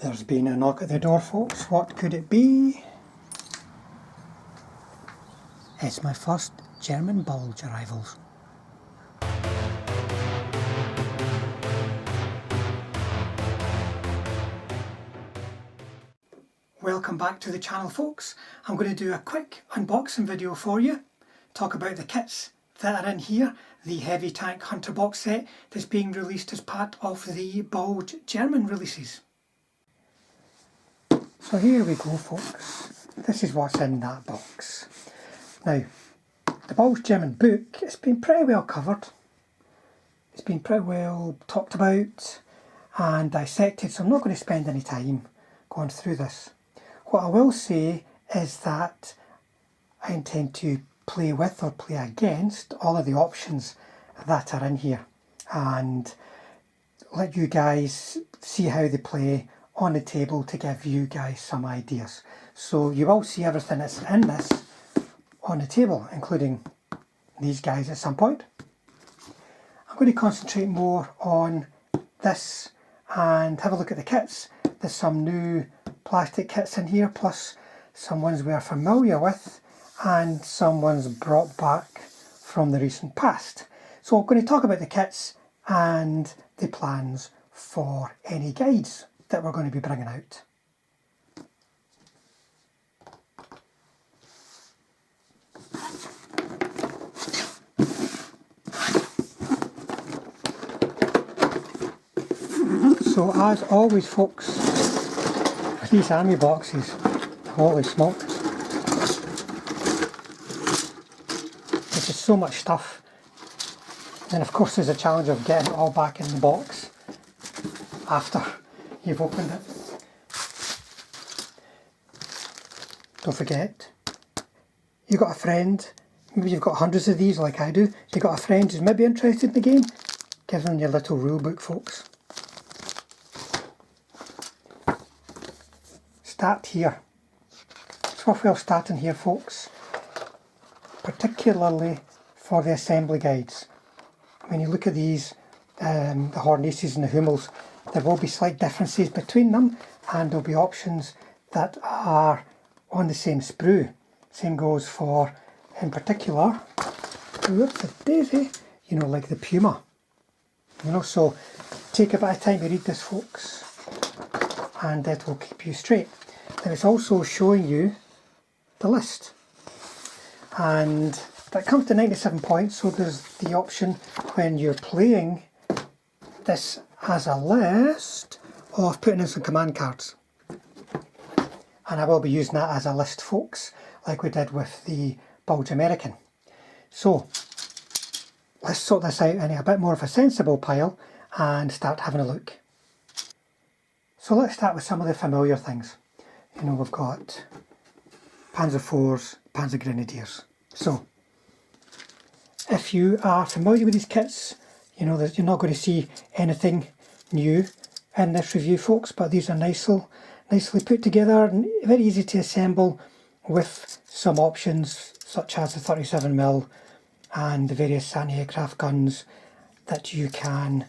There's been a knock at the door, folks. What could it be? It's my first German Bulge arrivals. Welcome back to the channel, folks. I'm going to do a quick unboxing video for you. Talk about the kits that are in here. The Heavy Tank Hunter box set that's being released as part of the Bulge German releases. So here we go, folks. This is what's in that box. Now, the Bulge German book, it's been pretty well covered. It's been pretty well talked about and dissected, so I'm not going to spend any time going through this. What I will say is that I intend to play with or play against all of the options that are in here and let you guys see how they play on the table to give you guys some ideas. So you will see everything that's in this on the table, including these guys at some point. I'm going to concentrate more on this and have a look at the kits. There's some new plastic kits in here, plus some ones we are familiar with and some ones brought back from the recent past. So I'm going to talk about the kits and the plans for any guides that we're going to be bringing out. So as always, folks, these army boxes, holy smokes, there's just so much stuff. And of course there's a challenge of getting it all back in the box after you've opened it. Don't forget, you've got a friend, maybe you've got hundreds of these like I do, you've got a friend who's maybe interested in the game, give them your little rule book, folks. Start here. It's worthwhile starting here, folks, particularly for the assembly guides. When you look at these, the Hornices and the Hummels, there will be slight differences between them and there'll be options that are on the same sprue. Same goes for, in particular, whoops, a daisy, you know, like the Puma. You know, so take a bit of time to read this, folks, and it will keep you straight. And it's also showing you the list. And that comes to 97 points, so there's the option when you're playing this as a list of putting in some command cards. And I will be using that as a list, folks, like we did with the Bulge American. So let's sort this out in a bit more of a sensible pile and start having a look. So let's start with some of the familiar things. You know, we've got Panzer IVs, Panzer Grenadiers. So if you are familiar with these kits, you know that you're not going to see anything new in this review, folks, but these are nicely put together and very easy to assemble with some options such as the 37mm and the various anti-aircraft guns that you can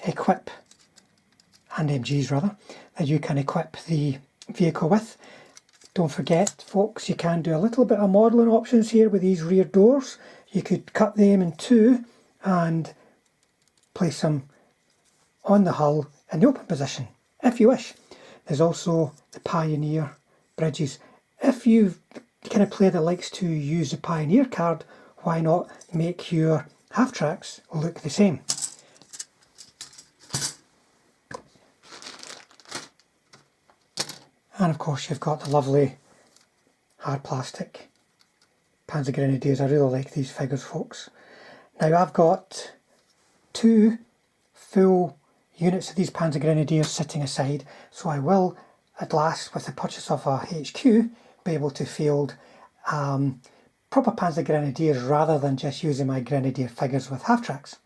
equip, and MGs rather, that you can equip the vehicle with. Don't forget, folks, you can do a little bit of modelling options here with these rear doors. You could cut them in two and place them on the hull in the open position, if you wish. There's also the Pioneer bridges. If you kind of player that likes to use the Pioneer card, why not make your half-tracks look the same? And of course you've got the lovely hard plastic Panzer Grenadiers. I really like these figures, folks. Now I've got two full units of these Panzer Grenadiers sitting aside, so I will at last, with the purchase of a HQ, be able to field proper Panzer Grenadiers rather than just using my Grenadier figures with half-tracks.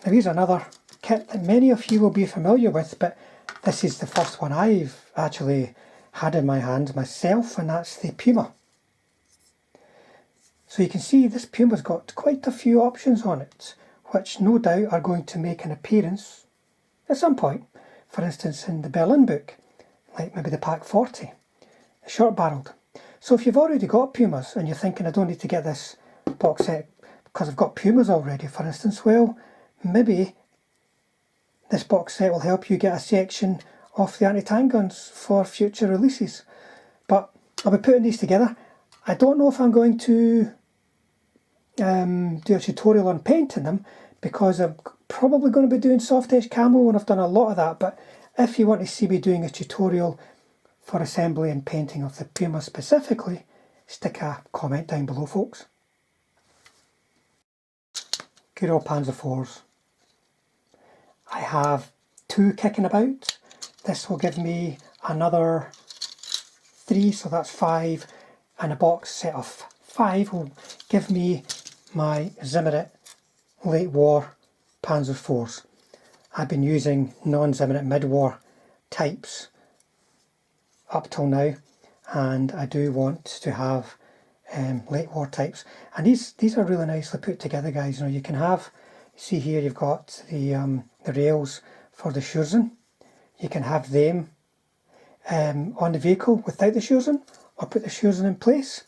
Now here's another kit that many of you will be familiar with, but this is the first one I've actually had in my hand myself, and that's the Puma. So you can see this Puma's got quite a few options on it, which no doubt are going to make an appearance at some point. For instance, in the Berlin book, like maybe the Pack 40, short-barreled. So if you've already got Pumas and you're thinking, I don't need to get this box set because I've got Pumas already, for instance, well, maybe this box set will help you get a section of the anti-tank guns for future releases. But I'll be putting these together. I don't know if I'm going to do a tutorial on painting them, because I'm probably going to be doing soft edge camo, and I've done a lot of that. But if you want to see me doing a tutorial for assembly and painting of the Puma specifically, stick a comment down below, folks. Good old Panzer IVs. I have 2 kicking about. This will give me another 3, so that's 5, and a box set of 5 will give me my Zimmerit late war Panzer IVs. I've been using non-Zimmerit mid-war types up till now, and I do want to have late war types. And these are really nicely put together, guys. You know, you can have, see here you've got the rails for the Schürzen. You can have them on the vehicle without the Schürzen, or put the Schürzen in place.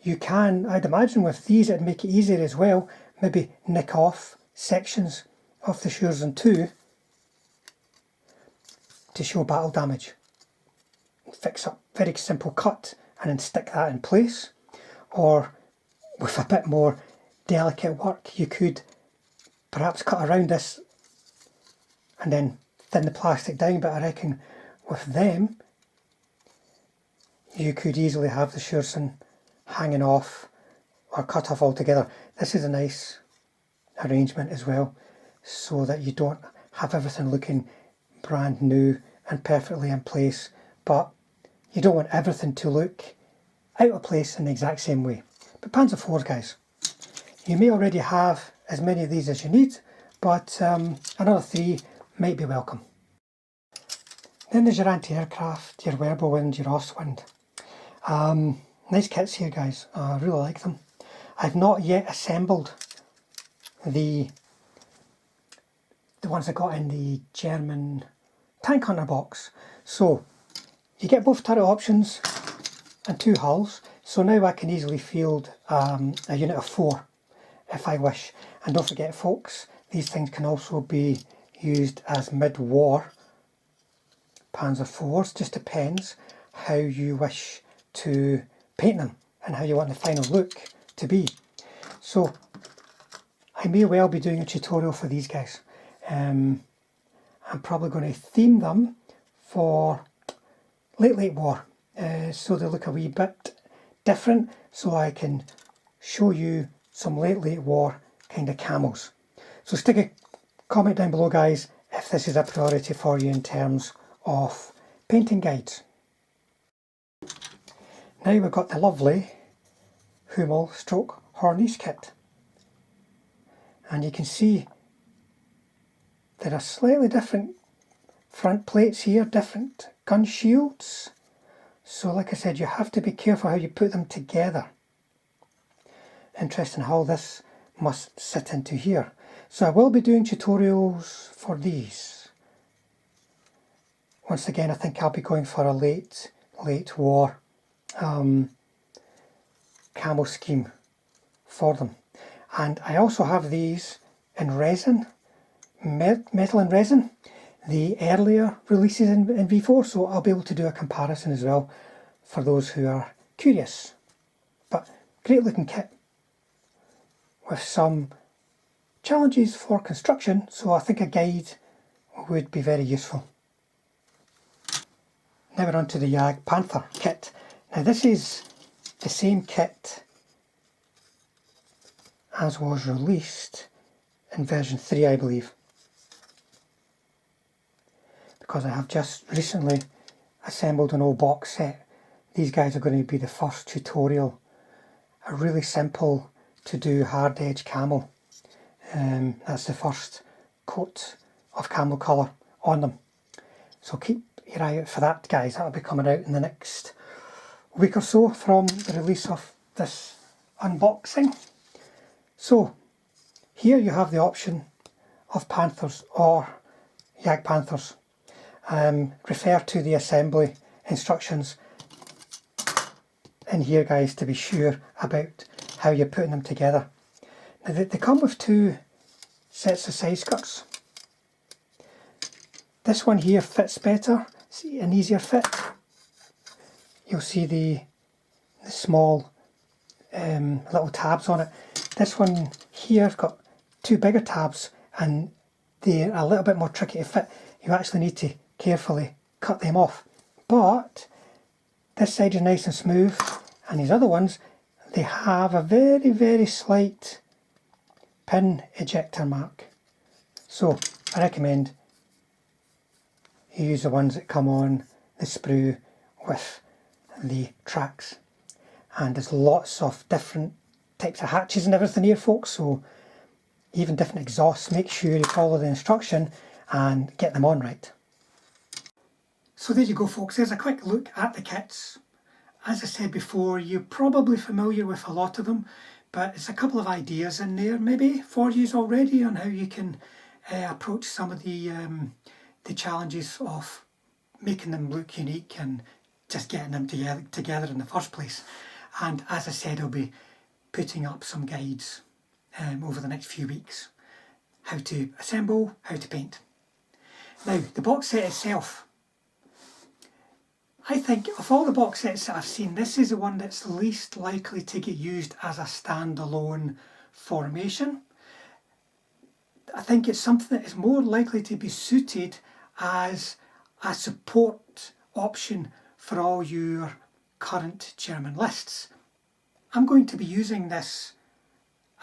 You can, I'd imagine with these it'd make it easier as well, maybe nick off sections of the Schürzen too to show battle damage. Fix up, very simple cut, and then stick that in place. Or with a bit more delicate work, you could perhaps cut around this and then thin the plastic down, but I reckon with them you could easily have the Schürzen hanging off or cut off altogether. This is a nice arrangement as well, so that you don't have everything looking brand new and perfectly in place, but you don't want everything to look out of place in the exact same way. But Panzer IVs, guys, you may already have as many of these as you need, but another 3 might be welcome. Then there's your anti-aircraft, your Werbowind, your Ostwind. Nice kits here, guys. I really like them. I've not yet assembled the ones I got in the German Tank Hunter box. So you get both turret options and 2 hulls. So now I can easily field a unit of 4 if I wish. And don't forget, folks, these things can also be used as mid-war Panzer IVs. Just depends how you wish to paint them and how you want the final look to be. So I may well be doing a tutorial for these guys. I'm probably going to theme them for late war, so they look a wee bit different, so I can show you some late war kind of camos. So stick a comment down below, guys, if this is a priority for you in terms of painting guides. Now we've got the lovely Hummel stroke Hornies kit, and you can see there are slightly different front plates here, different gun shields. So like I said, you have to be careful how you put them together. Interesting how this must sit into here. So I will be doing tutorials for these. Once again, I think I'll be going for a late war camo scheme for them. And I also have these in resin, metal and resin, the earlier releases in V4, so I'll be able to do a comparison as well for those who are curious. But great looking kit with some challenges for construction, so I think a guide would be very useful. Now we're on to the Jag Panther Kit. Now this is the same kit as was released in version 3, I believe, because I have just recently assembled an old box set. These guys are going to be the first tutorial. A really simple to do hard edge camo. That's the first coat of camo colour on them. So keep your eye out for that, guys. That'll be coming out in the next week or so from the release of this unboxing. So here you have the option of Panthers, or Jag Panthers. Refer to the assembly instructions in here, guys, to be sure about how you're putting them together. Now they come with two sets of side skirts. This one here fits better, see, an easier fit. You'll see the small little tabs on it. This one here's got two bigger tabs and they're a little bit more tricky to fit. You actually need to carefully cut them off. But this side is nice and smooth, and these other ones, they have a very, very slight pin ejector mark. So I recommend you use the ones that come on the sprue with the tracks. And there's lots of different types of hatches and everything here, folks, so even different exhausts. Make sure you follow the instruction and get them on right. So there you go, folks, there's a quick look at the kits. As I said before, you're probably familiar with a lot of them, but it's a couple of ideas in there maybe for you already on how you can approach some of the challenges of making them look unique and just getting them together in the first place. And as I said, I'll be putting up some guides over the next few weeks. How to assemble, how to paint. Now, the box set itself. I think of all the box sets that I've seen, this is the one that's least likely to get used as a standalone formation. I think it's something that is more likely to be suited as a support option for all your current German lists. I'm going to be using this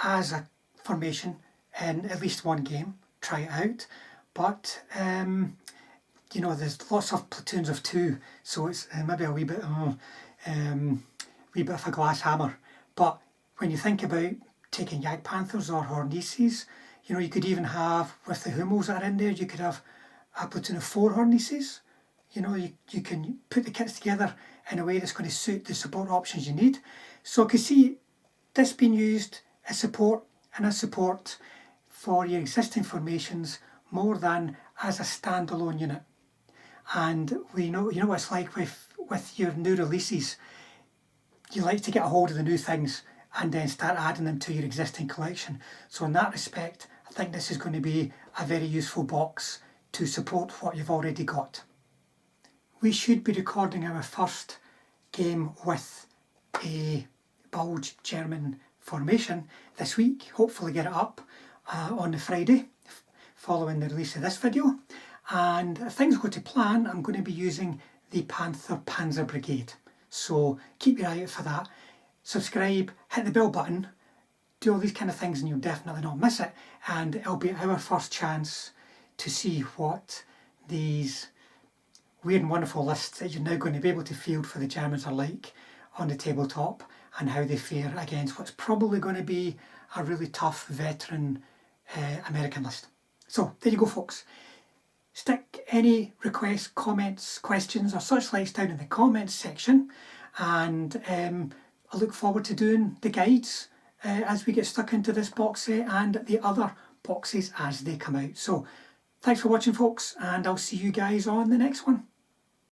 as a formation in at least one game, try it out, but you know, there's lots of platoons of two, so it's maybe a wee bit of a glass hammer. But when you think about taking Jag Panthers or Hornices, you know, you could even have, with the Hummels that are in there, you could have a platoon of 4 Hornices. You know, you can put the kits together in a way that's going to suit the support options you need. So I can see this being used as support and as support for your existing formations more than as a standalone unit. And you know what it's like with your new releases. You like to get a hold of the new things and then start adding them to your existing collection. So in that respect, I think this is going to be a very useful box to support what you've already got. We should be recording our first game with a Bulge German formation this week. Hopefully get it up on the Friday following the release of this video. And if things go to plan, I'm going to be using the Panther Panzer Brigade. So keep your eye out for that. Subscribe, hit the bell button, do all these kind of things and you'll definitely not miss it. And it'll be our first chance to see what these weird and wonderful lists that you're now going to be able to field for the Germans are like on the tabletop, and how they fare against what's probably going to be a really tough veteran American list. So there you go, folks. Stick any requests, comments, questions or such likes down in the comments section, and I look forward to doing the guides as we get stuck into this box set and the other boxes as they come out. So thanks for watching, folks, and I'll see you guys on the next one.